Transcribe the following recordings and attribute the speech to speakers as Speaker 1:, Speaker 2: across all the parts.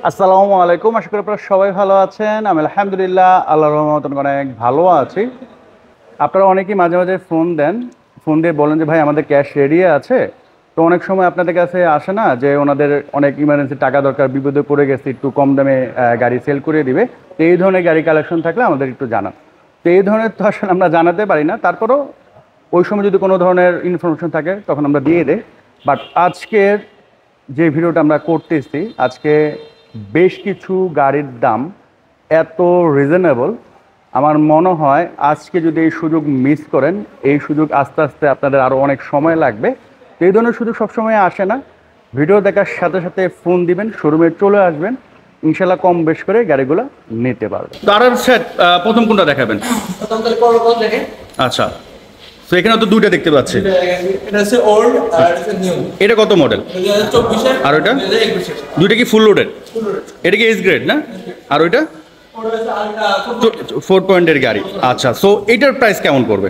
Speaker 1: আসসালামু আলাইকুম, আশা করি আপনারা সবাই ভালো আছেন। আমি আলহামদুলিল্লাহ আল্লাহর রহমতে অনেক ভালো আছি। আপনারা অনেকেই মাঝে মাঝে ফোন দিয়ে বলেন যে ভাই আমাদের ক্যাশ রেডি আছে। তো অনেক সময় আপনাদের কাছে আসে না যে ওনাদের অনেক ইমার্জেন্সি টাকা দরকার, বিপদে পড়ে গেছে, একটু কম দামে গাড়ি সেল করে দিবে। তো এই ধরনের গাড়ি কালেকশন থাকলে আমাদের একটু জানান। তো এই ধরনের তো আসলে আমরা জানাতে পারি না, তারপরেও ওই সময় যদি কোনো ধরনের ইনফরমেশন থাকে তখন আমরা দিয়ে দিই। বাট আজকের যে ভিডিওটা আমরা করতেছি, আজকে বেশ কিছু গাড়ির দাম এত রিজনেবল, আমার মনে হয় আজকে যদি এই সুযোগ মিস করেন, এই সুযোগ আস্তে আস্তে আপনাদের আরও অনেক সময় লাগবে। তো এই ধরনের সুযোগ সবসময় আসে না। ভিডিও দেখার সাথে সাথে ফোন দিবেন, শোরুমে চলে আসবেন, ইনশাল্লাহ কম বেশ করে গাড়িগুলো নিতে পারবেন। তো আর সেট প্রথম কোনটা দেখাবেন? আচ্ছা, তো এখানে তো দুইটা দেখতে পাচ্ছি।
Speaker 2: এটা হচ্ছে ওল্ড আর এটা নিউ।
Speaker 1: এটা কত মডেল?
Speaker 2: 2024
Speaker 1: আর ওইটা?
Speaker 2: 2021
Speaker 1: দুইটা কি ফুল লোডেড? এটা কি এস গ্রেড না? আর ওইটা 4 পয়েন্টের গাড়ি। আচ্ছা, সো এটার প্রাইস কেমন পড়বে?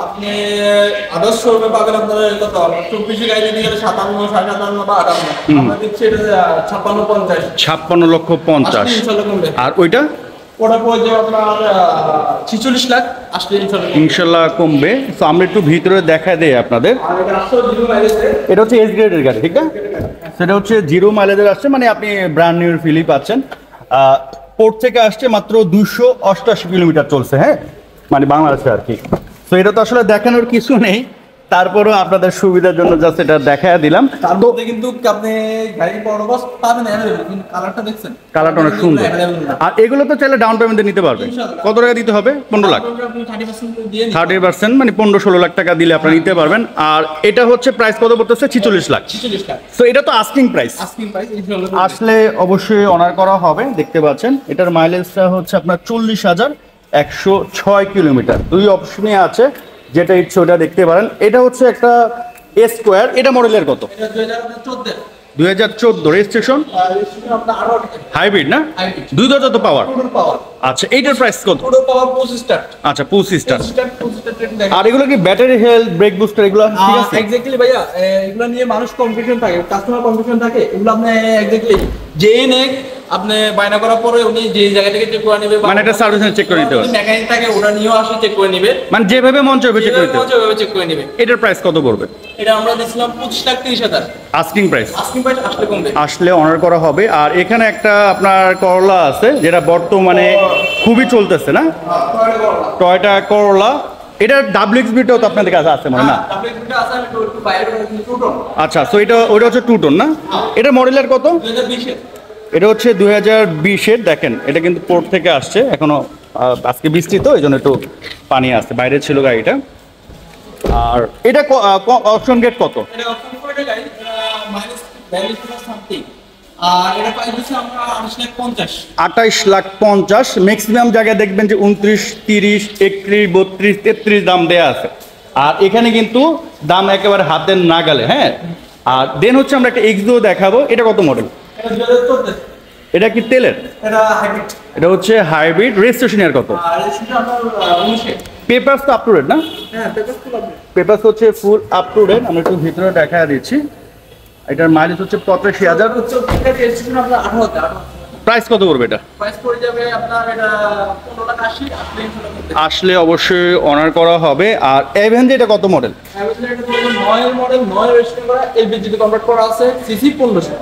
Speaker 2: আপনি আদার্স শোরুমে পাবেন আপনার কত 24 গাড়ি নিতে গেলে 57, 57 বা 58। আমরা দিচ্ছি এটা 56, 50।
Speaker 1: 56,50,000। আর ওইটা?
Speaker 2: ওটা পড়ে যাবে আপনার 46 লাখ। আসলে
Speaker 1: ইনশাল্লাহ কমবে। তো আমরা একটু ভিতরে দেখা দেই আপনাদের। এটা হচ্ছে এস গ্রেডের গাড়ি, ঠিক না? সেটা হচ্ছে 0 মাইলেজের আসছে, মানে আপনি ব্র্যান্ড নিউ ফিলই পাচ্ছেন। পোর্ট থেকে আসছে মাত্র 288 কিলোমিটার চলছে, হ্যাঁ, মানে বাংলাদেশে আর কি। তো এটা তো আসলে দেখানোর কিছু নেই, তারপরেও আপনাদের সুবিধার জন্য জাস্ট এটা দেখায় দিলাম।
Speaker 2: তার মধ্যে কিন্তু আপনি গাড়ি বড় বাস পাবেন अवेलेबल, কিন্তু কালারটা দেখছেন?
Speaker 1: কালারটা অনেক সুন্দর। আর এগুলো তো চাইলে ডাউন পেমেন্টে নিতে পারবে। কত টাকা দিতে হবে? 15 লাখ। 30%, মানে 15-16 লাখ টাকা দিলে আপনারা নিতে পারবেন। আর এটা হচ্ছে প্রাইস কত পড়তেছে? 46 লাখ। তো এটা তো আস্কিং প্রাইস। আসলে অবশ্যই অনার করা হবে। দেখতে পাচ্ছেন এটার মাইলেজটা হচ্ছে আপনার 40,106 কিলোমিটার। দুই অপশনে আছে, যেটা ইচ্ছে ওটা দেখতে পারেন। এটা হচ্ছে একটা এস স্কোয়ার। এটা মডেলের কত? 2014 রেজিস্ট্রেশন, হাইব্রিড না? 2 দরজা তো পাওয়ার। আচ্ছা, এইটার প্রাইস কত? আচ্ছা, 25 স্টার। আর এগুলো কি ব্যাটারি হেলথ, ব্রেক বুস্টার এগুলো ঠিক আছে?
Speaker 2: এক্স্যাক্টলি ভাইয়া, এগুলো নিয়ে মানুষ কনফিউশন থাকে, কাস্টমার কনফিউশন থাকে। এগুলো আপনি এক্স্যাক্টলি জেনে আপনি বাইনা করার পরে উনি যে জায়গা থেকে চেক করে নেবে,
Speaker 1: মানে এটা সার্ভিস চেক করে নিতে হবে।
Speaker 2: মেকানিক থাকে, ওরা নিয়েও আসে চেক করে নেবে,
Speaker 1: মানে যেভাবে মন চাইবে চেক করে নিতে হবে।
Speaker 2: চেক করে নেবে।
Speaker 1: এটার প্রাইস কত পড়বে?
Speaker 2: এটা আমরা দিছিলাম 25,30,000
Speaker 1: আস্কিং প্রাইস।
Speaker 2: আস্কিং প্রাইস আসলে কমবে,
Speaker 1: আসলে অনার করা হবে। আর এখানে একটা আপনার করলা আছে, যেটা বর্তমানে খুবই চলতেছে না? টয়োটা করলা। এটার WXB-টাও তো আপনাদের কাছে আছে মনে না? আচ্ছা, তো এটা ওইটা হচ্ছে 2 টন না? এটা মডেলের কত?
Speaker 2: 2020
Speaker 1: এটা হচ্ছে 2020-এর। দেখেন এটা কিন্তু পোর্ট থেকে আসছে, এখনো আজকে বৃষ্টি তো এই জন্য একটু পানি আসছে, বাইরে ছিল গাড়িটা। আর এটা অপশন গেট কত?
Speaker 2: এটা অপশন করে গাড়ি মাইনাস 42 সামথিং। আর এটা প্রাইস দিচ্ছি আমরা 28,50,000।
Speaker 1: 28,50,000। ম্যাক্সিমাম জায়গায় দেখবেন যে 29, 30, 31, 32, 33 দাম দেয়া আছে। আর এখানে কিন্তু দাম একেবারে হাতের নাগালে, হ্যাঁ। আর দেন হচ্ছে আমরা একটা এক্সিও দেখাবো। এটা কত মডেল? এটা কি তেলের?
Speaker 2: এটা হাইব্রিড।
Speaker 1: এটা হচ্ছে হাইব্রিড। রেজিস্ট্রেশন এর কত?
Speaker 2: রেজিস্ট্রেশন আপনার 19
Speaker 1: পেপারস তো আপ টু ডেট না?
Speaker 2: হ্যাঁ, পেপারস ফুল আপডেট।
Speaker 1: পেপারস হচ্ছে ফুল আপ টু ডেট। আমরা একটু ভিতরে দেখা দিচ্ছি। এটার মাইলেজ হচ্ছে 85,000।
Speaker 2: রেজিস্ট্রেশন আপনার 18,000।
Speaker 1: প্রাইস কত করবে এটা?
Speaker 2: প্রাইস পড়ে যাবে আপনার এটা 15,80,000।
Speaker 1: আসলে অবশ্যই অনার করা হবে। আর এভেঞ্জ এটা কত মডেল?
Speaker 2: এটা 9 এর মডেল, 9 রেজিস্ট্রেশন করা, এলপিজি কনভার্ট করা আছে, সিসি 1500।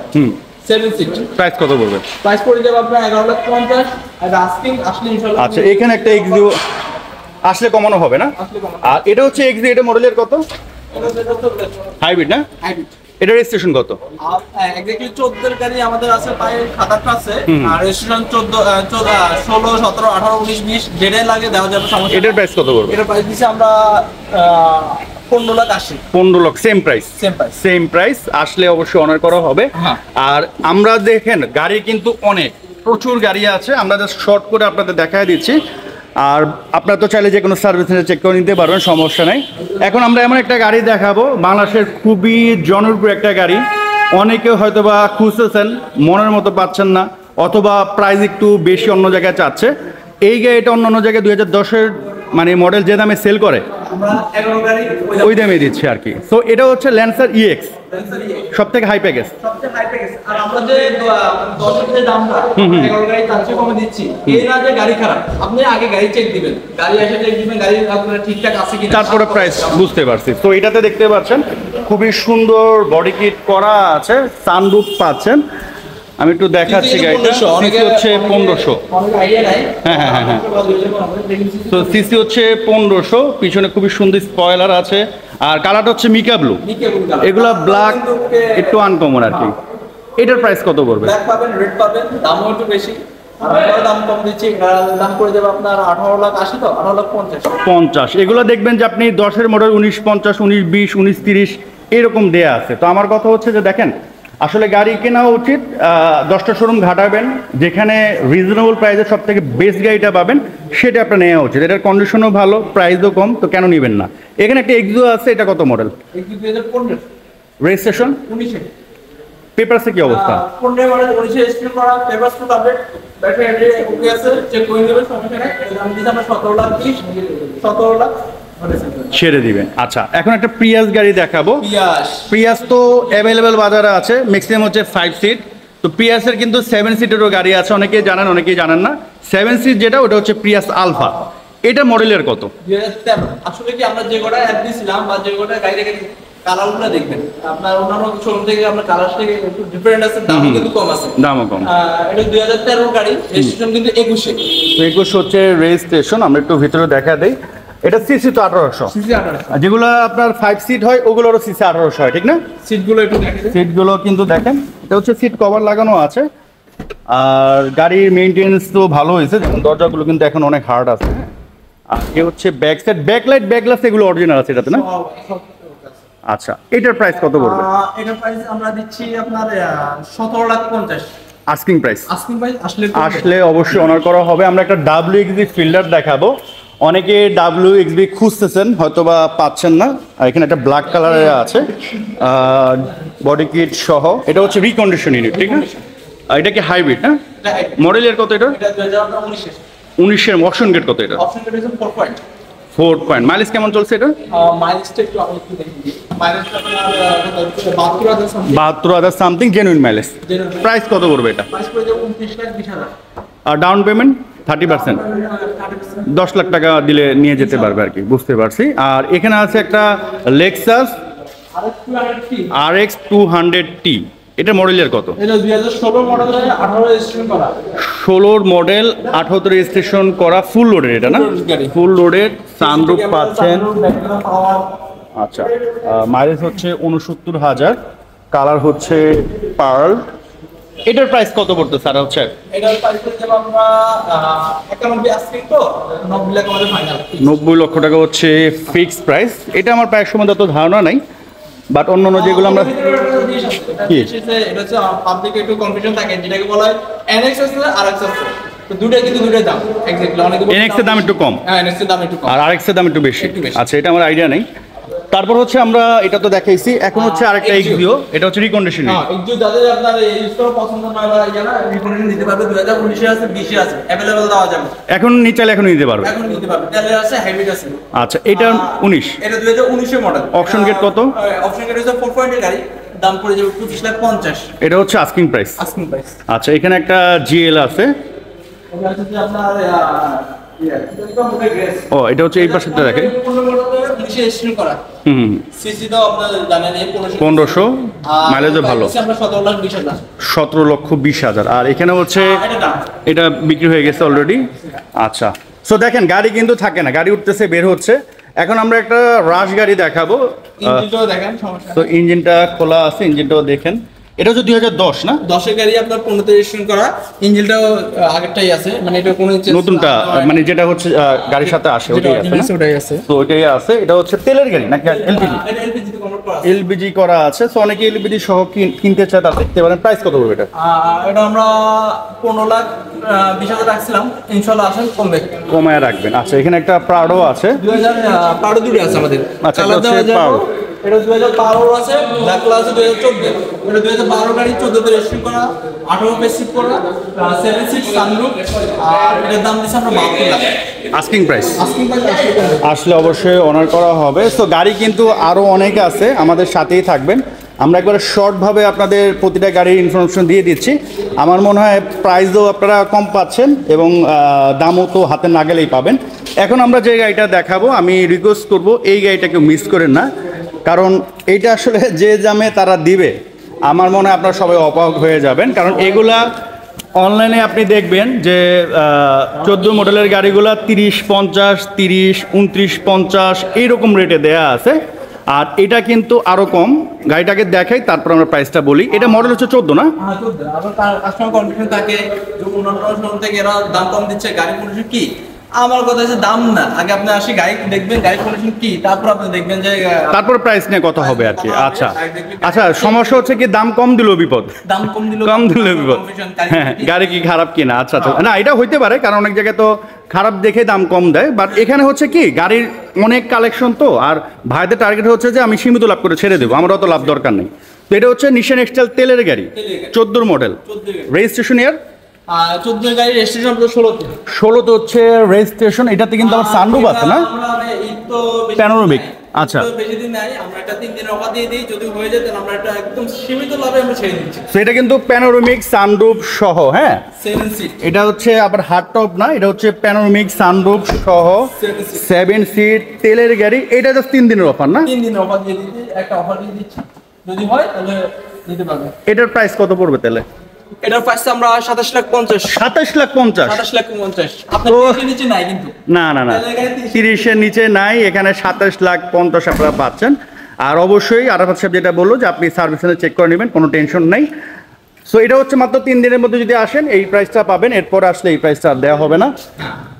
Speaker 2: 7 সিট।
Speaker 1: প্রাইস কত পড়বে?
Speaker 2: প্রাইস পড়ে যাবে আপনার 11,50,000। আর আস্কিং আসলে ইনশাআল্লাহ।
Speaker 1: আচ্ছা, এখানে একটা এক্সিও আসলে কমানো হবে না? আর এটা হচ্ছে এক্সিও। এটা মডেলের কত? হাইব্রিড না?
Speaker 2: হাইব্রিড।
Speaker 1: এটা রেজিস্ট্রেশন কত?
Speaker 2: এক্স্যাক্টলি 14 এর গাড়ি আমাদের আছে, প্রায় 7-8 আছে। আর রেজিস্ট্রেশন 14, 16, 17, 18, 19, 20 যেটা লাগে দেওয়া যাবে, সমস্যা।
Speaker 1: এটার প্রাইস কত পড়বে?
Speaker 2: এটা প্রাইস দিছি আমরা 15,80,000।
Speaker 1: 15 লাখ। Same price. আসলে অবশ্যই অনার করা হবে। আর আমরা দেখেন গাড়ি কিন্তু অনেক, প্রচুর গাড়ি আছে। আমরা জাস্ট শর্ট করে আপনাদের দেখায় দিচ্ছি। আর আপনারা তো চাইলে যে কোনো সার্ভিস সেন্টার চেক করে নিতে পারবেন, সমস্যা নাই। এখন আমরা এমন একটা গাড়ি দেখাবো, বাংলাদেশের খুবই জনপ্রিয় একটা গাড়ি। অনেকে হয়তো বা খুঁজতেছেন, মনের মতো পাচ্ছেন না, অথবা প্রাইস একটু বেশি অন্য জায়গায় চাচ্ছে। এই গাড়িটা অন্য জায়গায় 2010-এর মানে মডেল যে দামে সেল করে,
Speaker 2: আমরা 11 গাড়ি
Speaker 1: ওই দামে দিচ্ছি আর কি। তো এটা হচ্ছে ল্যান্সার ইএক্স, সব থেকে হাই প্যাকেজ।
Speaker 2: সবচেয়ে হাই প্যাকেজ। আর আমরা যে 10 এর যে দামটা 11 গাড়ি তার চেয়ে কমে দিচ্ছি, এই না যে গাড়ি খারাপ, আপনি আগে গাড়ি চেক দিবেন, গাড়ি এসে চেক দিবেন গাড়ি আপনার ঠিকঠাক আছে কিনা,
Speaker 1: তারপরে প্রাইস বুঝতে পারছি। তো এটাতে দেখতে পাচ্ছেন খুবই সুন্দর বডি কিট করা আছে, সানরুফ পাচ্ছেন। আমি একটু দেখাচ্ছি গাড়িটা। সিসি হচ্ছে 1500।
Speaker 2: অনেক আইডিয়া নাই।
Speaker 1: হ্যাঁ। তো সিসি হচ্ছে 1500, পিছনে খুবই সুন্দর স্পয়লার আছে, আর কালারটা হচ্ছে মিকা ব্লু। এগুলা ব্ল্যাক একটু আনকমন আর কি। এটার প্রাইস কত পড়বে?
Speaker 2: ব্ল্যাক পাবেন, রেড পাবেন, দামও একটু বেশি। আর আমরা দাম কম দিচ্ছি, দাম করে দেবো আপনার 18,80,000 তো 18,50,000।
Speaker 1: 50। এগুলো দেখবেন যে আপনি 10-এর মডেল 1950, 1920, 1930 এরকম দেয়া আছে। তো আমার কথা হচ্ছে যে দেখেন, আসলে গাড়ি কেনা উচিত 10টা শোরুম ঘাটাবেন, যেখানে রিজনেবল প্রাইসে সব থেকে বেস্ট গাড়িটা পাবেন সেটা আপনার নেওয়া উচিত। এটার কন্ডিশনও ভালো, প্রাইসও কম, তো কেন নেবেন না? এখানে একটা এক্সো আছে, এটা কত মডেল?
Speaker 2: 2015
Speaker 1: রেজিস্ট্রেশন
Speaker 2: 19
Speaker 1: পেপারসে কি অবস্থা?
Speaker 2: 15 মডেল 19 রেজিস্ট্রেশন করা, পেপারস ফুল আপডেট, ব্যাটারি ওকে আছে, চেক করে দেবেন, সমস্যা নাই। এর দাম দিতে আমরা 17,20,000 17 লাখ
Speaker 1: ছেড়ে দিবেন। আচ্ছা, এখন একটা প্রিয়াস গাড়ি দেখাবো। প্রিয়াস তো অ্যাভেলেবেল বাজারে আছে, ম্যাক্সিমাম হচ্ছে 5 সিট। তো প্রিয়াসের কিন্তু 7 সিটেরও গাড়ি আছে, অনেকেই জানেন অনেকেই জানেন না। 7 সিট যেটা, ওটা হচ্ছে প্রিয়াস আলফা। এটা মডেলের কত?
Speaker 2: 2013। আসলে কি আমরা যে গোটা অ্যাড দিছিলাম বা যে গোটা গাড়ি রেখে কালারগুলো দেখবেন, আপনার অন্যান্য শোরুম থেকে আপনার কালার থেকে একটু ডিফারেন্ট আছে, দাম কিন্তু কম আছে,
Speaker 1: দামও কম।
Speaker 2: এটা 2013 গাড়ি, রেজিস্ট্রেশন কিন্তু 21 এ।
Speaker 1: তো 21 হচ্ছে রেজিস্ট্রেশন। আমরা একটু ভিতরে দেখা দেই। এটা সিসি তো 1800।
Speaker 2: সিসি 1800।
Speaker 1: যেগুলো আপনার 5 সিট হয় ওগুলোরও সিসি 1800 হয়, ঠিক না?
Speaker 2: সিটগুলো একটু দেখেন,
Speaker 1: সিটগুলো কিন্তু দেখেন, এটা হচ্ছে সিট কভার লাগানো আছে। আর গাড়ির মেইনটেনেন্স তো ভালো হয়েছে, দরজাগুলো কিন্তু এখন অনেক হার্ড আছে। আর এ হচ্ছে ব্যাক সাইড, ব্যাকলাইট, ব্যাকগ্লাস এগুলো অরিজিনাল আছে এটাতে না? আচ্ছা, এটার প্রাইস কত পড়বে?
Speaker 2: এটার প্রাইস আমরা দিচ্ছি আপনার 17,50,000
Speaker 1: আস্কিং প্রাইস।
Speaker 2: Asking price.
Speaker 1: আসলে অবশ্যই অনার করা হবে। আমরা একটা WXB ফিল্ডার দেখাবো। অনেকে WXB খুঁজতেছেন, হয়তোবা পাচ্ছেন না। আর এখানে একটা ব্ল্যাক কালারের আছে, বডি কিট সহ। এটা হচ্ছে রিকন্ডিশন ইউনিট, ঠিক না? আর এটা কি হাইব্রিড না? মডেলের কত এটা?
Speaker 2: এটা 2019 এর।
Speaker 1: 19-এর অপশন গেট কত এটা?
Speaker 2: অপশন রেট হচ্ছে 4 পয়েন্ট।
Speaker 1: 4 পয়েন্ট। মাইলেজ কেমন চলছে এটা?
Speaker 2: মাইলেজটা একটু আমি একটু দেখি। মাইলেজটা আপনার
Speaker 1: 72,000 সামথিং জেনুইন মাইলেজ। প্রাইস কত পড়বে এটা?
Speaker 2: প্রাইস পড়ে যাবে 29,20,000।
Speaker 1: আর ডাউন পেমেন্ট 30%, 10 লাখ টাকা দিলে নিয়ে যেতে পারবে আর কি, বুঝতে পারছি। আর এখানে আছে একটা লেক্সাস RX 200T। এটা মডেলের কত?
Speaker 2: এটা 2016 মডেলের 18 রেজিস্ট্রেশন করা।
Speaker 1: 16 মডেল 18 রেজিস্ট্রেশন করা, ফুল লোডের এটা না? ফুল লোডের, সানরুফ পাচ্ছেন। আচ্ছা, মাইলেজ হচ্ছে 69,000, কালার হচ্ছে পার্ল। এটার প্রাইস কত পড়তো স্যার? হচ্ছে
Speaker 2: এটার প্রাইস হচ্ছে আমরা 91 আস্কিং তো 90 লাখ আমাদের ফাইনাল।
Speaker 1: 90 লক্ষ টাকা হচ্ছে ফিক্সড প্রাইস। এটা আমার প্রাইস সম্বন্ধে অত ধারণা নাই, বাট অন্যান্য যেগুলো আমরা
Speaker 2: এটা হচ্ছে পাবলিক একটু কনফিউশন থাকে, যেটাকে বলা হয় NX আছে আর RX আছে। তো দুটোই কিন্তু দুটোই দাম এক্স্যাক্টলি। অনেক
Speaker 1: NX এর দাম একটু কম,
Speaker 2: হ্যাঁ NX এর দাম একটু কম,
Speaker 1: আর RX এর দাম একটু বেশি।
Speaker 2: একটু বেশি।
Speaker 1: আচ্ছা, এটা আমার আইডিয়া নেই। তারপর হচ্ছে আমরা এটা তো দেখাইছি, এখন হচ্ছে আরেকটা এক্সিও, এটা হচ্ছে রিকন্ডিশন।
Speaker 2: হ্যাঁ, একটু যাদের আপনার ইউজ করা পছন্দ নয় বা জানা রিকন্ডিশন দিতে পারবে। 2019 এ আছে, 20 এ আছে, अवेलेबल দেওয়া যাবে।
Speaker 1: এখন নিচালে এখন নিতে পারবে।
Speaker 2: এখন নিতে পারবে, তেলের আছে, হাইব্রিড আছে।
Speaker 1: আচ্ছা, এটা 19।
Speaker 2: এটা 2019 এর মডেল।
Speaker 1: অপশন গেট কত?
Speaker 2: অপশন গেট হচ্ছে 4 পয়েন্টের গাড়ি, দাম পড়ে যাবে 25,50,000।
Speaker 1: এটা হচ্ছে আস্কিং প্রাইস।
Speaker 2: Asking price.
Speaker 1: আচ্ছা, এখানে একটা GL আছে।
Speaker 2: এটা হচ্ছে আপনার
Speaker 1: ও, এটা হচ্ছে এই পাশেটা দেখেন।
Speaker 2: সিসি তো আপনার জানেন
Speaker 1: 1500, মাইলেজও ভালো।
Speaker 2: আমরা 17,20,000।
Speaker 1: 17,20,000। আর এখানে হচ্ছে
Speaker 2: এটা দাম।
Speaker 1: এটা বিক্রি হয়ে গেছে অলরেডি। আচ্ছা, সো দেখেন গাড়ি কিন্তু থাকে না, গাড়ি উঠতেছে বের হচ্ছে। এখন আমরা একটা রাশ গাড়ি দেখাবো।
Speaker 2: ইঞ্জিনটাও দেখেন, সমস্যা
Speaker 1: তো ইঞ্জিনটা খোলা আছে, ইঞ্জিনটাও দেখেন। এটা হচ্ছে 2010 না?
Speaker 2: 10 এর গাড়ি আপনার 15 তে রেজিস্ট্রেশন করা, ইঞ্জিনটাও আগেরটাই আছে, মানে এটা কোনো
Speaker 1: নতুনটা, মানে যেটা হচ্ছে গাড়ির সাথে আসে ওটাই আছে না?
Speaker 2: ওটাই আছে।
Speaker 1: তো ওটাই আছে। এটা হচ্ছে তেলের গাড়ি নাকি এলপিজি?
Speaker 2: এটা এলপিজি তে কনভার্ট করা আছে।
Speaker 1: এলপিজি করা আছে। সো অনেকে এলপিজি সহ কিনতে চায়, তারা দেখতে পারেন। প্রাইস কত পড়বে এটা?
Speaker 2: এটা আমরা 15,20,000 রাখছিলাম, ইনশাআল্লাহ আসেন কমবে,
Speaker 1: কমায় রাখবেন। আচ্ছা, এখানে একটা প্রাডো আছে।
Speaker 2: 2000 প্রাডো দুটো আছে আমাদের।
Speaker 1: আচ্ছা, এটা হচ্ছে প্রাডো।
Speaker 2: এটা 2012 আছে, ব্ল্যাক কালার আছে 2014। এটা 2012 গাড়ি, 14 তে রেজিস্ট্রেশন করা, 18 পেজ সিট করা, 7 সিট সানরুফ। আর এটার দাম দিচ্ছে আমরা 72 lakh
Speaker 1: asking price.
Speaker 2: Asking price 80 lakh.
Speaker 1: আসলে অবশ্যই অনার করা হবে। সো গাড়ি কিন্তু আরও অনেক আছে, আমাদের সাথেই থাকবেন। আমরা একবারে শর্টভাবে আপনাদের প্রতিটা গাড়ির ইনফরমেশন দিয়ে দিচ্ছি। আমার মনে হয় প্রাইসও আপনারা কম পাচ্ছেন এবং দামও তো হাতে না গেলেই পাবেন। এখন আমরা যে গাড়িটা দেখাবো, আমি রিকোয়েস্ট করব এই গাড়িটাকে মিস করেন না, কারণ এইটা আসলে যে দামে তারা দিবে আমার মনে হয় আপনারা সবাই অবাক হয়ে যাবেন। কারণ এগুলা অনলাইনে আপনি দেখবেন যে 14 মডেলের গাড়িগুলা 30-50, 30, 29-50 এইরকম রেটে দেয়া আছে। আর এটা কিন্তু আরো কম। গাড়িটাকে দেখাই তারপর আমরা প্রাইসটা বলি। এটা মডেল হচ্ছে 14 না?
Speaker 2: হ্যাঁ, 14। আবার কাস্টমার কন্ডিশন থাকে যে অন্যান্য শোরুম থেকে এরা দাম কম দিচ্ছে, গাড়ি কন্ডিশন কি। আমার কথা হচ্ছে দাম না, আগে আপনি আসি গাড়ি দেখবেন গাড়ি কন্ডিশন কি, তারপর আপনি দেখবেন যে
Speaker 1: তারপর প্রাইস নিয়ে কথা হবে আর কি। আচ্ছা আচ্ছা, সমস্যা হচ্ছে কি দাম কম দিলেও বিপদ,
Speaker 2: দাম কম দিল
Speaker 1: বিপদ। হ্যাঁ, গাড়ি কি খারাপ কিনা। আচ্ছা আচ্ছা, না এটা হইতে পারে, কারণ অনেক জায়গায় তো খারাপ দেখে দাম কম দেয়। বাট এখানে হচ্ছে কি গাড়ির অনেক কালেকশন তো, আর ভাইদের টার্গেট হচ্ছে যে আমি সীমিত লাভ করে ছেড়ে দেবো, আমার অত লাভ দরকার নেই। তো এটা হচ্ছে নিশান এক্সটাইল তেলের গাড়ি, 14 মডেল, রেজিস্ট্রেশন ইয়ার
Speaker 2: 14 গাড়ি রেজিস্ট্রেশন 16তে।
Speaker 1: 16তে হচ্ছে রেজিস্ট্রেশন। এটাতে কিন্তু আমার সানরুফ আছে না? প্যানোরামিক। আচ্ছা,
Speaker 2: বেশি দিন নাই, আমরা এটা 3 দিনের অফার দিয়ে দিই, যদি হয়ে যায় তাহলে আমরা এটা একদম সীমিত লাভে আমরা ছেড়ে দিচ্ছি।
Speaker 1: তো এটা কিন্তু প্যানোরামিক সানরুফ সহ, হ্যাঁ
Speaker 2: 7 সিট।
Speaker 1: এটা হচ্ছে আবার হার্ড টপ না, এটা হচ্ছে প্যানোরামিক সানরুফ সহ 7 সিট তেলের গাড়ি। এটা জাস্ট 3 দিনের অফার না?
Speaker 2: 3 দিনের অফার দিয়ে দিচ্ছি, একটা অফার দিয়ে দিচ্ছি, যদি হয় তাহলে নিতে পারবেন।
Speaker 1: এটার প্রাইস কত পড়বে তাহলে?
Speaker 2: এটার প্রাইস আমরা 27,50,000।
Speaker 1: 27,50,000?
Speaker 2: 27,50,000 আপনার নিচে নাই কিন্তু।
Speaker 1: না না না, 30-এর নিচে নাই, এখানে 27,50,000 আপনারা পাচ্ছেন। আর অবশ্যই আরাফাত সাহেব যেটা বললো যে আপনি সার্ভিস সেন্টার চেক করে নেবেন, কোনো টেনশন নেই। সো এটা হচ্ছে মাত্র 3 দিনের মধ্যে যদি আসেন এই প্রাইসটা পাবেন, এরপর আসলে এই প্রাইসটা আর দেওয়া হবে না।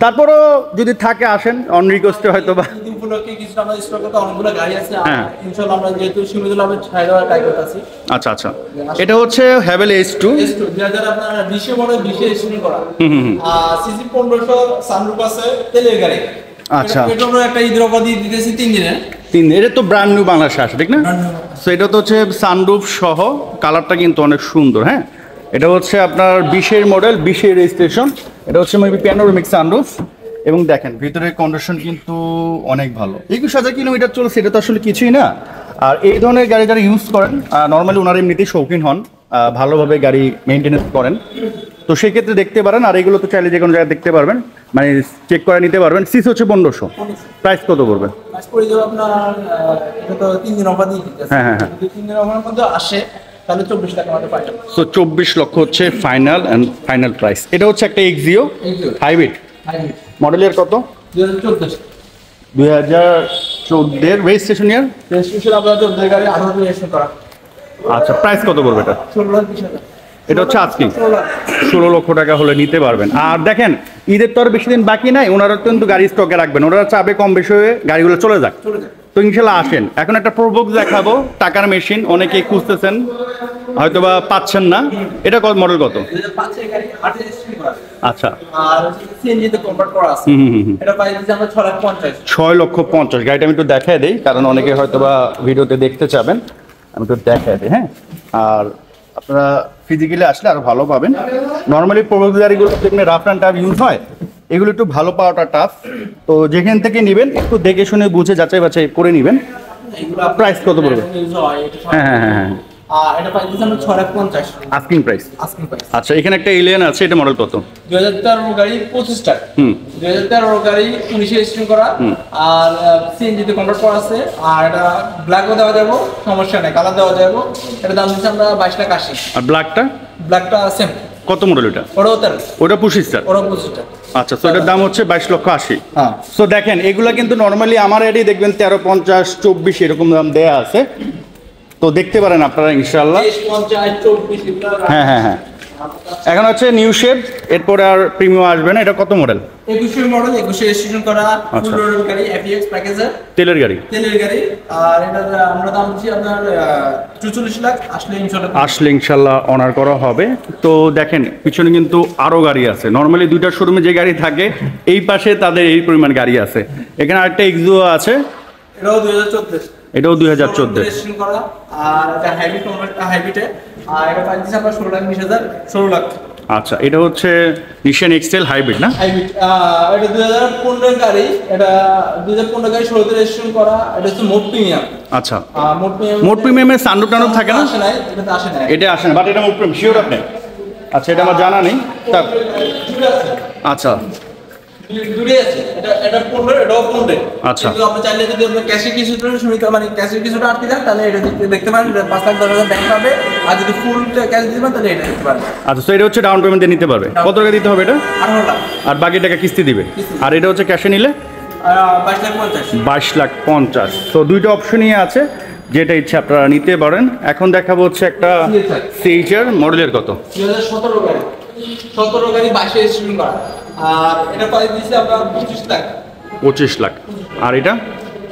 Speaker 1: তারপরও যদি থাকে আসেন, অন রিকোয়েস্টে হয়তো বা
Speaker 2: ঈদ উপলক্ষে কিছু আমরা স্টক করতে অনেকগুলো গাড়ি আছে।
Speaker 1: হ্যাঁ।
Speaker 2: ইনশাআল্লাহ আমরা যেহেতু সীমিত লাভে ছাড় দেওয়ার ট্রাই করতেছি।
Speaker 1: আচ্ছা আচ্ছা, এটা হচ্ছে হ্যাভেল H2
Speaker 2: 2000 আপনার 20 মডেল 20 রেজিস্ট্রেশন করা। সিসি 1500 সানরুফ আছে, তেলের গাড়ি।
Speaker 1: আচ্ছা,
Speaker 2: পেট্রোলের একটা ঈদের অফার দিয়ে দিতেছি 3 দিনের।
Speaker 1: 3 দিন। এটা তো ব্র্যান্ড নিউ বাংলাদেশে আসে, ঠিক না? সো এটা তো হচ্ছে সানরুফ সহ, কালারটা কিন্তু অনেক সুন্দর। হ্যাঁ, এটা হচ্ছে আপনার 20-এর মডেল, 20-এর রেজিস্ট্রেশন। এটা হচ্ছে মেবি প্যানোরামিক সানরুফ। এবং দেখেন ভিতরের কন্ডিশন কিন্তু অনেক ভালো। 21,000 কিলোমিটার চলছে, এটা তো আসলে কিছুই না। আর এই ধরনের গাড়ি যারা ইউজ করেন, নর্মালি ওনারা এমনিতেই শৌখিন হন, ভালোভাবে গাড়ি মেনটেনেন্স করেন, তো সেই ক্ষেত্রে দেখতে পারেন। আর এগুলো তো চাইলে যে কোনো জায়গায় দেখতে পারবেন, মানে চেক করে নিতে পারবেন। সিস হচ্ছে 1500। প্রাইস কত পড়বে?
Speaker 2: প্রাইস পড়ে যাবে আপনার এটা তো 3 দিন অফার দিয়ে দিতেছি।
Speaker 1: হ্যাঁ হ্যাঁ হ্যাঁ,
Speaker 2: যদি 3 দিন অফারের মধ্যে আসে তাহলে 24 লাখ আমাদের পাই যাবে।
Speaker 1: সো 24 লক্ষ হচ্ছে ফাইনাল প্রাইস। এটা হচ্ছে একটা এক্সিও হাইব্রিড। মডেলের কত?
Speaker 2: 2014।
Speaker 1: 2014 রেজিস্ট্রেশন ইয়ার?
Speaker 2: রেজিস্ট্রেশন আপনার 14 গাড়ি 18 রেজিস্ট্রেশন করা।
Speaker 1: আচ্ছা, প্রাইস কত পড়বে এটা?
Speaker 2: 16,20,000।
Speaker 1: এটা হচ্ছে আজকে 16 লক্ষ টাকা হলে নিতে পারবেন। আর দেখেন ঈদের তো আর বেশি দিন বাকি নাই, ওনারা কিন্তু গাড়ি স্টকে রাখবেন, ওনারা চাবে কম বেশি হয়ে গাড়িগুলো চলে যাক। তো ইনশাল্লাহ আসেন। এখন একটা প্রোবক্স দেখাবো, টাকার মেশিন, অনেকেই খুঁজতেছেন হয়তো বা পাচ্ছেন না। এটা কত মডেল কত?
Speaker 2: 2005 গাড়ি 8 রেজিস্ট্রেশন করা।
Speaker 1: আচ্ছা,
Speaker 2: আর সিএনজি তে কনভার্ট করা আছে। এটা প্রাইস দিচ্ছি আমরা 6,50,000।
Speaker 1: 6,50,000। গাড়িটা আমি একটু দেখাই দিই, কারণ অনেকে হয়তো বা ভিডিওতে দেখতে চাবেন, আমি একটু দেখাই দিই। হ্যাঁ, আর আপনারা ফিজিক্যালি আসলে আরো ভালো পাবেন। নর্মালি প্রোবক্স গাড়িগুলো যেখানে রাফ অ্যান্ড টাফ ইউজ হয়, এগুলো একটু ভালো পাওয়াটা টাফ। তো যেখান থেকে নেবেন একটু দেখে শুনে বুঝে যাচাই বাছাই করে নেবেন। প্রাইস কত পড়বে? হ্যাঁ হ্যাঁ হ্যাঁ হ্যাঁ,
Speaker 2: এটা প্রাইস দিচ্ছি আমরা 6,50,000
Speaker 1: আস্কিং প্রাইস।
Speaker 2: Asking price.
Speaker 1: আচ্ছা, এখানে একটা এলিয়ান আছে, এটা মডেল কত?
Speaker 2: 2013 গাড়ি 25 টাকা। 2013 গাড়ি 19 রেজিস্ট্রেশন করা। আর সিএনজি তে কনভার্ট করা আছে। আর এটা ব্ল্যাকও দেওয়া যাবে, সমস্যা নেই, কালার দেওয়া যাবে। এটা দাম দিচ্ছি আমরা 22,80,000।
Speaker 1: আর ব্ল্যাকটা?
Speaker 2: ব্ল্যাকটা সেম।
Speaker 1: কত মডেল এটা?
Speaker 2: ওটাও 13।
Speaker 1: ওটা 25 স্টার।
Speaker 2: ওটাও 25 টাকা।
Speaker 1: আচ্ছা, সো এটার দাম হচ্ছে 22,80,000।
Speaker 2: হ্যাঁ।
Speaker 1: সো দেখেন এগুলা কিন্তু নর্মালি আমার এডি দেখবেন 13,50, 24 এরকম দাম দেয়া আছে। তো দেখতে পারেন আপনারা ইনশাআল্লাহ।
Speaker 2: 50, 24 এগুলো।
Speaker 1: হ্যাঁ হ্যাঁ হ্যাঁ, এখন হচ্ছে নিউ শেপ, এরপরে আর প্রিমিয়াম আসবে না। এটা কত মডেল?
Speaker 2: 21 মডেল, 21 রেজিস্ট্রেশন করা, ফুল লোডেড গাড়ি, এফএক্স প্যাকেজের
Speaker 1: তেলের গাড়ি।
Speaker 2: তেলের গাড়ি। আর এটা আমরা দাম দিচ্ছি আপনার 44 লাখ।
Speaker 1: আসলে ইনশাল্লাহ অনার করা হবে। তো দেখেন পিছনে কিন্তু আরো গাড়ি আছে। নর্মালি দুইটা শোরুমে যে গাড়ি থাকে, এই পাশে তাদের এই পরিমাণ গাড়ি আছে। এখানে আরেকটা এক্সিও আছে,
Speaker 2: এটাও 2014।
Speaker 1: এটাও 2014
Speaker 2: রেজিস্ট্রেশন করা। আর এটা হাইব্রিডে, আর এটা প্রাইস দিচ্ছি আমরা 16,20,000
Speaker 1: আচ্ছা, এটা হচ্ছে নিশান এক্সেল হাইব্রিড না?
Speaker 2: হাইব্রিড। এটা 2015 গাড়ি, এটা 2015 গাড়ি 16তে রেজিস্ট্রেশন করা। এটা হচ্ছে মোট প্রিমিয়াম।
Speaker 1: আচ্ছা,
Speaker 2: মোট
Speaker 1: প্রিমিয়ামের সানরুফ টানরুফ থাকে না?
Speaker 2: আসে নাই, এটা আসে নাই।
Speaker 1: এটা আসে না, বাট এটা মোট প্রিমিয়াম শিওর আপনি? আচ্ছা, এটা আমার জানা নেই। আচ্ছা
Speaker 2: দূরে আছে, এটা 15, এটাও 15।
Speaker 1: আচ্ছা।
Speaker 2: কিন্তু আপনি চাইলে যদি আপনি ক্যাশে কিছুটা শুনিতে, মানে ক্যাশে কিছুটা আটকে যান, তাহলে এটা দেখতে পারেন, 5,10,000 ব্যাংক পাবে। আর যদি ফুল ক্যাশ দিতে পারেন তাহলে এটা দেখতে পারেন।
Speaker 1: আচ্ছা, তো এটা হচ্ছে ডাউন পেমেন্ট দিয়ে নিতে পারবে। কত টাকা দিতে হবে এটা?
Speaker 2: 18 লাখ।
Speaker 1: আর বাকি টাকা কিস্তি দিবে। আর এটা হচ্ছে ক্যাশে নিলে
Speaker 2: 22,50,000।
Speaker 1: 22,50,000। তো দুইটা অপশনই আছে, যেটা ইচ্ছে আপনারা নিতে পারেন। এখন দেখাবো হচ্ছে একটা সিএইচআর মডেলের কত?
Speaker 2: 2017 গাড়ি, 17 গাড়ি 22 রেজিস্ট্রেশন করা। আর এটা প্রাইস দিচ্ছি আমরা 25 লাখ।
Speaker 1: 25 লাখ। আর এটা?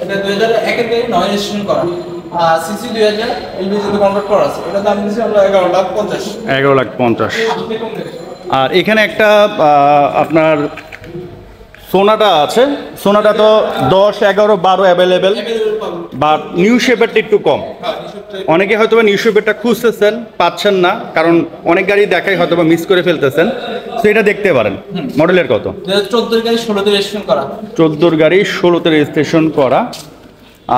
Speaker 2: এটা 2001 এর গাড়ি, 9 রেজিস্ট্রেশন করা। সিসি 2000, এলবিজি তে কনভার্ট করা আছে। এটা দাম দিচ্ছি আমরা 11,50,000।
Speaker 1: 11,50,000। আর এখানে একটা আপনার সোনাটা আছে। সোনাটা তো 10, 11, 12 অ্যাভেলেবেল, বাট নিউ শেপেরটা একটু কম। অনেকে হয়তো নিউ শেপেরটা খুঁজতেছেন, পাচ্ছেন না, কারণ অনেক গাড়ি দেখাই হয়তো বা মিস করে ফেলতেছেন। তো এটা দেখতে পারেন। মডেলের কত?
Speaker 2: 2014 গাড়ি 16তে রেজিস্ট্রেশন করা।
Speaker 1: 14 গাড়ি 16তে রেজিস্ট্রেশন করা।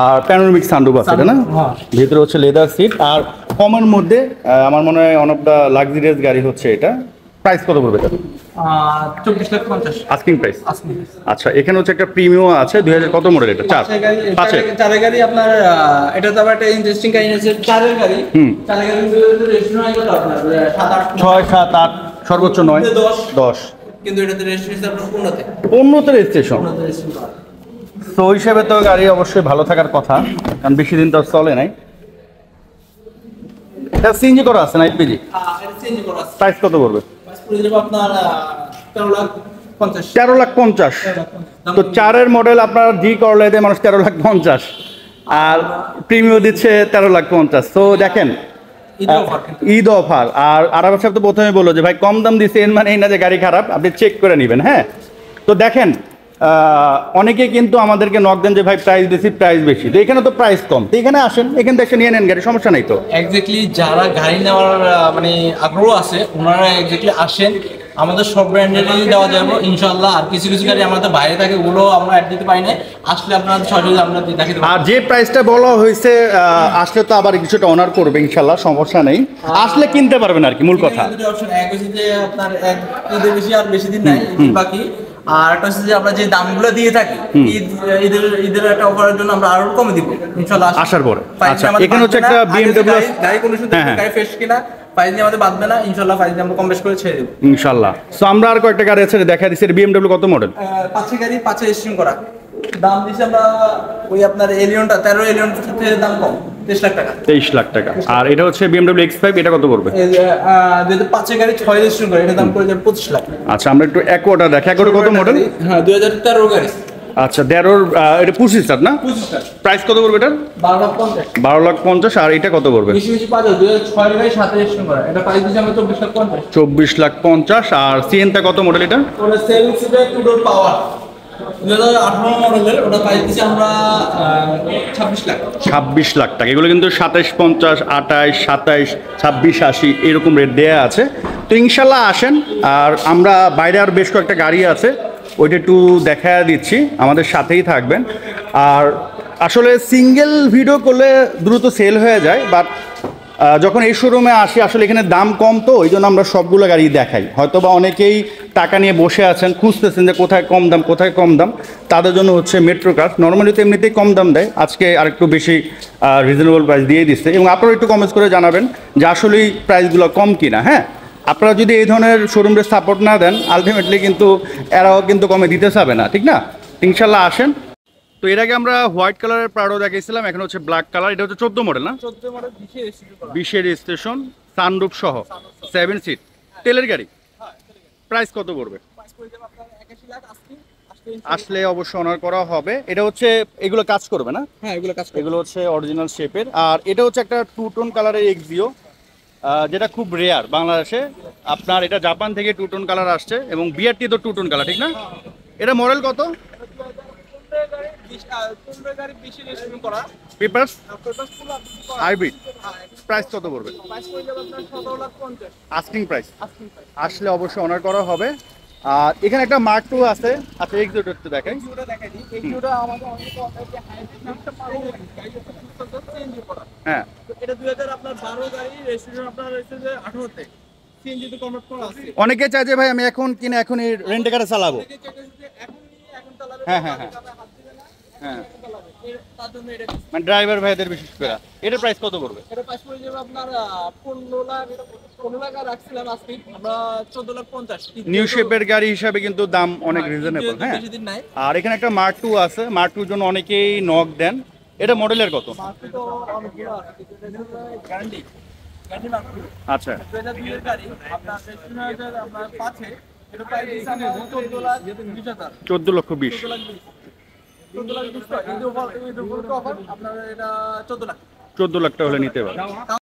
Speaker 1: আর প্যানোরামিক সানরুফ আছে এটা না? ভিতরে হচ্ছে লেদার সিট। আর কমের মধ্যে আমার মনে হয় ওয়ান অফ দ্য লাক্সারিয়াস গাড়ি হচ্ছে এটা। প্রাইস কত পড়বে এটা?
Speaker 2: 24,50,000
Speaker 1: আস্কিং প্রাইস। আচ্ছা, এখানে হচ্ছে একটা প্রিমিয়াম আছে 2000 কত মডেল এটা? 4
Speaker 2: গাড়ি আপনার। এটা তো আবার একটা ইন্টারেস্টিং কাহিনী আছে, 4 গাড়ি। 4 গাড়ি রেজিস্ট্রেশন হয় কত আপনার?
Speaker 1: 6, 7, 8, সর্বোচ্চ 9, 10।
Speaker 2: কিন্তু এটাতে রেজিস্ট্রেশন আপনার 15তে।
Speaker 1: 15তে রেজিস্ট্রেশন।
Speaker 2: 15তে রেজিস্ট্রেশন করা।
Speaker 1: তো ওই হিসেবে তো গাড়ি অবশ্যই ভালো থাকার কথা, কারণ বেশি দিন তো আর চলে নাই। এটা সিএনজি করা আছে না এলপিজি?
Speaker 2: এটা চেঞ্জ করা আছে।
Speaker 1: প্রাইস কত পড়বে?
Speaker 2: প্রাইস পড়ে যাবে আপনার 13,50,000।
Speaker 1: 13,50,000। তো 4-এর মডেল আপনার জি করলে দেয় মানুষ 13,50,000, আর প্রিমিয়াম দিচ্ছে 13,50,000। তো দেখেন, ঈদ অফার। আর আরাফাত সাহেব তো প্রথমে বললো যে ভাই কম দাম দিচ্ছে, এর মানে এই না যে গাড়ি খারাপ, আপনি চেক করে নেবেন। হ্যাঁ, তো দেখেন অনেকে কিন্তু আমাদেরকে নক দেন যে ভাই প্রাইস বেশি, প্রাইস বেশি। তো এখানে তো প্রাইস কম, তো এখানে আসেন, এখান থেকে নিয়ে নেন গাড়ি, সমস্যা নাই তো।
Speaker 2: এক্স্যাক্টলি যারা গাড়ি নেওয়ার মানে আগ্রহ আছে, ওনারা এক্স্যাক্টলি আসেন। আমাদের সব ব্র্যান্ডেরই দেওয়া যাবে ইনশাআল্লাহ। আর কিছু কিছু গাড়ি আমাদের বাইরে থাকে, ওগুলো আমরা অ্যাড দিতে পারি না। আসলে আপনাদের সহজে আমরা দেখাতে পারি।
Speaker 1: আর যে প্রাইসটা বলা হয়েছে আসলে তো আবার কিছুটা অনার করবে ইনশাল্লাহ, সমস্যা নেই। আসলে কিনতে পারবেন আর কি, মূল কথা।
Speaker 2: দুটো অপশন, এক হচ্ছে যে আপনার এক ঈদের বেশি আর বেশি দিন নাই, বাকি। আর একটা হচ্ছে যে আমরা যে দামগুলো দিয়ে থাকি, ঈদের একটা অফারের জন্য আমরা আরো কমে দিব ইনশাআল্লাহ
Speaker 1: আসার পরে। আচ্ছা, এখানে হচ্ছে একটা BMW
Speaker 2: গাড়ি কন্ডিশন দেখে, গাড়ি ফ্রেশ কিনা, প্রাইস নিয়ে আমাদের বাদবে না ইনশাআল্লাহ। প্রাইস নিয়ে আমরা কম বেশ করে ছেড়ে দেব
Speaker 1: ইনশাআল্লাহ। সো আমরা আর কয়েকটা গাড়ি আছে দেখা দিচ্ছি। BMW কত মডেল?
Speaker 2: 5 গাড়ি 5 রেজিস্ট্রেশন করা। দাম দিছি আমরা ওই আপনার এলিয়নটা 13 এলিয়ন থেকে দাম কম, 23 লাখ টাকা।
Speaker 1: 23 লাখ টাকা। আর এটা হচ্ছে BMW X5, এটা কত পড়বে?
Speaker 2: এই যে 5 গাড়ি 6 রেজিস্ট্রেশন করে, এটা দাম পড়ে যাবে 25 লাখ।
Speaker 1: আচ্ছা, আমরা একটু অ্যাকোয়াটা দেখি। অ্যাকোয়াটা কত মডেল?
Speaker 2: হ্যাঁ, 2013 গাড়ি।
Speaker 1: আচ্ছা, 13 এটা 25 স্টার না?
Speaker 2: 25 লাখ।
Speaker 1: প্রাইস কত পড়বে এটা?
Speaker 2: 12,50,000।
Speaker 1: 12,50,000। আর এটা কত পড়বে?
Speaker 2: বেশি বেশি পাওয়া যায়, 2006 গাড়ি 7 রেজিস্ট্রেশন করা। এটা প্রাইস দিছি আমরা 24,50,000।
Speaker 1: 24,50,000। আর সিএনটা কত মডেল এটা?
Speaker 2: ওটা 7 সিটার 2 ডোর পাওয়ার, 2018 মডেলের। ওটা প্রাইস দিছি আমরা 26 লাখ।
Speaker 1: 26 লাখ টাকা। এগুলো কিন্তু 27,50, 28, 27, 26, 80 এরকম রেট দেয়া আছে। তো ইনশাল্লাহ আসেন। আর আমরা বাইরে আর বেশ কয়েকটা গাড়ি আছে, ওইটা একটু দেখা দিচ্ছি, আমাদের সাথেই থাকবেন। আর আসলে সিঙ্গেল ভিডিও করলে দ্রুত সেল হয়ে যায়, বাট যখন এই শোরুমে আসি আসলে এখানে দাম কম, তো ওই জন্য আমরা সবগুলো গাড়ি দেখাই। হয়তো বা অনেকেই টাকা নিয়ে বসে আছেন, খুঁজতেছেন যে কোথায় কম দাম, কোথায় কম দাম, তাদের জন্য হচ্ছে মেট্রো কার। নর্মালি তো এমনিতেই কম দাম দেয়, আজকে আরেকটু বেশি রিজনেবল প্রাইস দিয়ে দিচ্ছে। এবং আপনারা একটু কমেন্টস করে জানাবেন যে আসলেই প্রাইসগুলো কম কিনা। হ্যাঁ, আপনারা যদি এই ধরনের শোরুমে সাপোর্ট না দেন, আলটিমেটলি কিন্তু এরাও কিন্তু কমে দিতে চাবে না, ঠিক না? ইনশাল্লাহ আসেন। তো এর আগে আমরা হোয়াইট কালারের প্রাডো দেখিয়েছিলাম, এখন হচ্ছে ব্ল্যাক কালার। এটা হচ্ছে 14 মডেল না?
Speaker 2: 14 মডেল
Speaker 1: 20 রেজিস্ট্রেশন, সানরুফ সহ, 7 সিট, তেলের গাড়ি। প্রাইস কত পড়বে? আসলে অবশ্য অনার করা হবে। এটা হচ্ছে এগুলো কাজ করবে না?
Speaker 2: হ্যাঁ,
Speaker 1: এগুলো হচ্ছে অরিজিনাল শেপের। আর এটা হচ্ছে একটা 2 টোন কালারের এক্সিও, যেটা খুব রেয়ার বাংলাদেশে। আপনার এটা জাপান থেকে 2 টোন কালার আসছে, এবং বিআরটি তো 2 টোন কালার, ঠিক না? এটা মডেল কত?
Speaker 2: 15 গাড়ি 20 রেজিস্ট্রেশন করা
Speaker 1: পেপারস
Speaker 2: পেপারস পুরো আপডেট করা
Speaker 1: হাইব্রিড প্রাইস কত পড়বে?
Speaker 2: প্রাইস পড়ে যাবে আপনার 17,50,000
Speaker 1: আস্কিং প্রাইস।
Speaker 2: Asking price.
Speaker 1: আসলে অবশ্যই অনার করা হবে। আর এখানে একটা মার্ক 2 আছে। আচ্ছা এক্সিট একটু দেখাই।
Speaker 2: ভিডিওটা দেখাই দিই। এই ভিডিওটা আমাদের অনেক যে হাইব্রিড নামটা পারো গাড়ি হচ্ছে সিএনজি করা।
Speaker 1: হ্যাঁ
Speaker 2: তো এটা 2012 গাড়ি রেজিস্ট্রেশন আপনার হচ্ছে যে 18 তে সিএনজি তে কনভার্ট করা আছে।
Speaker 1: অনেকে চায় যে ভাই আমি এখন কিনে এখনই রেন্টে কারে চালাবো।
Speaker 2: অনেকে চাইছে যে এখন চালাবে
Speaker 1: হ্যাঁ, হ্যাঁ, হ্যাঁ।
Speaker 2: হাত দিবে না
Speaker 1: হ্যাঁ
Speaker 2: এখন চালাবে। তার জন্য এটা
Speaker 1: মানে ড্রাইভার ভাইদের বিশেষ করে এটার প্রাইস কত পড়বে?
Speaker 2: এটা প্রাইস পড়ে যাবে আপনার 15 লাখ আর রাখছিলাম আজকে আমরা 14,50,000
Speaker 1: নিউ শেপের গাড়ি হিসাবে কিন্তু দাম অনেক রিজনেবল। হ্যাঁ
Speaker 2: বেশি দিন নাই
Speaker 1: আর এখানে একটা মার্ক 2 আছে। মার্ক 2 জন্য অনেকেই নক দেন। এটা মডেলের কত?
Speaker 2: মার্কেট তো অনেকগুলো আছে গ্যারান্টি মার্কেট
Speaker 1: আচ্ছা
Speaker 2: 2002 এর গাড়ি আপনার রেজিস্ট্রেশন হয়েছে আপনার 5 এ এটা প্রাইস দিচ্ছি আমরা 14,20,000
Speaker 1: 14,20,000
Speaker 2: 14,20,000 এই অফার আপনার এটা 14 লাখ
Speaker 1: 14 লাখ টাকা হলে নিতে পারবেন।